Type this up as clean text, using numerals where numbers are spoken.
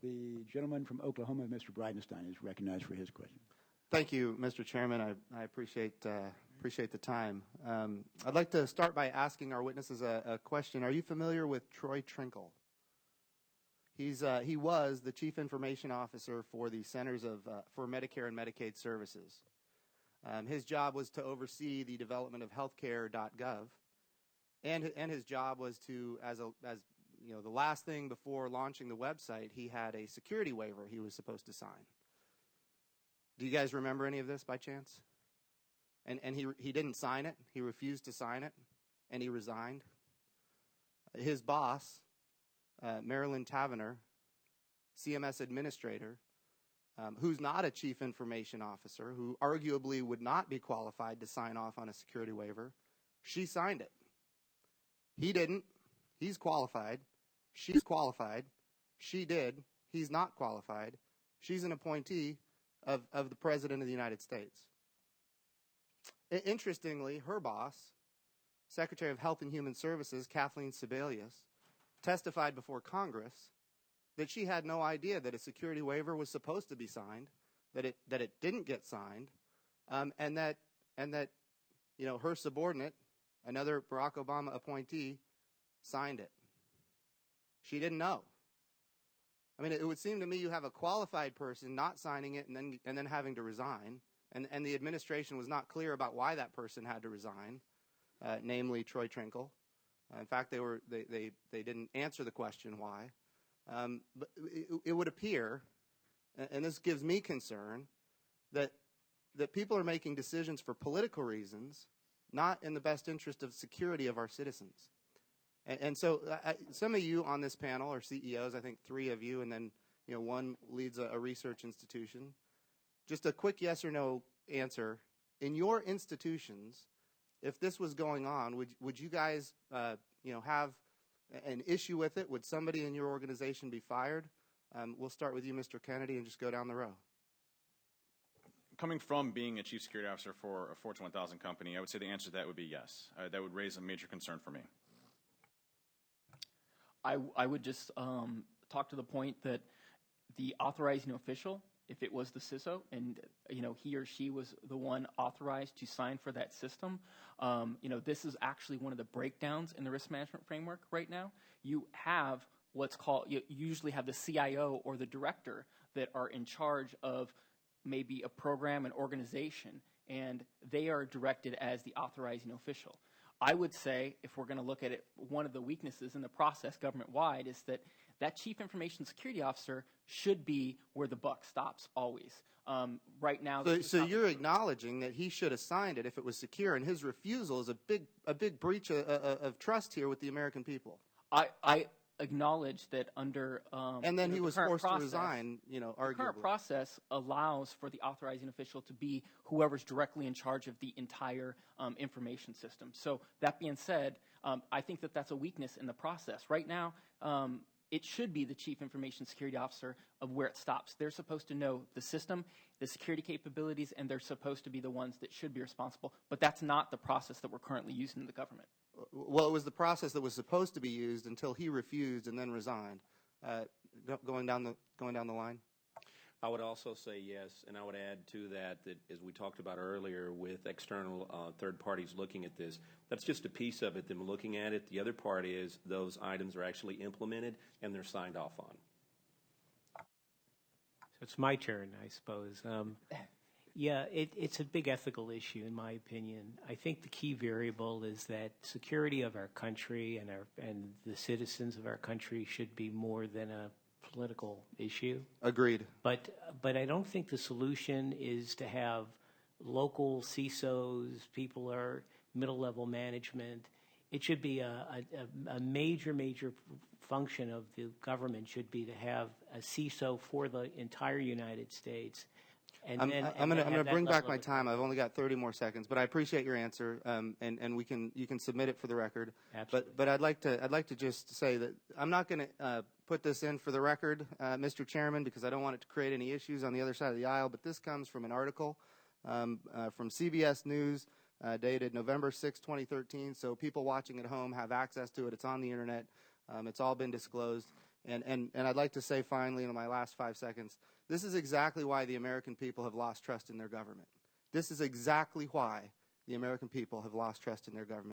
The gentleman from Oklahoma, Mr. Bridenstine, is recognized for his question. Thank you, Mr. Chairman. I appreciate the time. I'd like to start by asking our witnesses a question. Are you familiar with Troy Trinkle? He was the Chief Information Officer for the Centers for Medicare and Medicaid Services. His job was to oversee the development of Healthcare.gov, and his job was to, as you know, the last thing before launching the website, he had a security waiver he was supposed to sign. Do you guys remember any of this by chance? And he didn't sign it. He refused to sign it, and he resigned. His boss, Marilyn Tavener, CMS administrator, who's not a chief information officer, who arguably would not be qualified to sign off on a security waiver, she signed it. He didn't. He's qualified. She's qualified. She did. He's not qualified. She's an appointee of the President of the United States. Interestingly, her boss, Secretary of Health and Human Services, Kathleen Sebelius, testified before Congress that she had no idea that a security waiver was supposed to be signed, that it didn't get signed, and that her subordinate, another Barack Obama appointee, signed it. She didn't know. I mean, it would seem to me you have a qualified person not signing it and then having to resign, and the administration was not clear about why that person had to resign, namely Troy Trinkle. In fact, they didn't answer the question why. But it would appear, and this gives me concern, that people are making decisions for political reasons, not in the best interest of security of our citizens. And so some of you on this panel are CEOs, I think 3 of you, and then one leads a research institution. Just a quick yes or no answer. In your institutions, if this was going on, would you guys have an issue with it? Would somebody in your organization be fired? We'll start with you, Mr. Kennedy, and just go down the row. Coming from being a chief security officer for a Fortune 1000 company, I would say the answer to that would be yes. That would raise a major concern for me. I would just talk to the point that the authorizing official, if it was the CISO and he or she was the one authorized to sign for that system, this is actually one of the breakdowns in the risk management framework right now. You have what's called, you usually have the CIO or the director that are in charge of maybe a program, an organization, and they are directed as the authorizing official. I would say, if we're going to look at it, one of the weaknesses in the process government-wide is that chief information security officer should be where the buck stops always. Right now, so you're acknowledging that he should have signed it if it was secure, and his refusal is a big breach of trust here with the American people. I acknowledge that under and then he was forced to resign. Arguably, the current process allows for the authorizing official to be whoever's directly in charge of the entire information system. So that being said, I think that that's a weakness in the process. Right now, it should be the chief information security officer of where it stops. They're supposed to know the system, the security capabilities, and they're supposed to be the ones that should be responsible. But that's not the process that we're currently using in the government. Well, it was the process that was supposed to be used until he refused and then resigned. Going down the line. I would also say yes, and I would add to that as we talked about earlier with external third parties looking at this, that's just a piece of it, them looking at it. The other part is those items are actually implemented and they're signed off on. So it's my turn, I suppose. Yeah, it's a big ethical issue, in my opinion. I think the key variable is that security of our country and the citizens of our country should be more than a political issue. Agreed. But I don't think the solution is to have local CISOs, people are middle-level management. It should be a major function of the government should be to have a CISO for the entire United States. I'm going to bring back my time. I've only got 30 more seconds, but I appreciate your answer, and you can submit it for the record. Absolutely. But I'd like to just say that I'm not going to put this in for the record, Mr. Chairman, because I don't want it to create any issues on the other side of the aisle. But this comes from an article from CBS News dated November 6, 2013. So people watching at home have access to it. It's on the internet. It's all been disclosed. And I'd like to say finally in my last 5 seconds, this is exactly why the American people have lost trust in their government. This is exactly why the American people have lost trust in their government.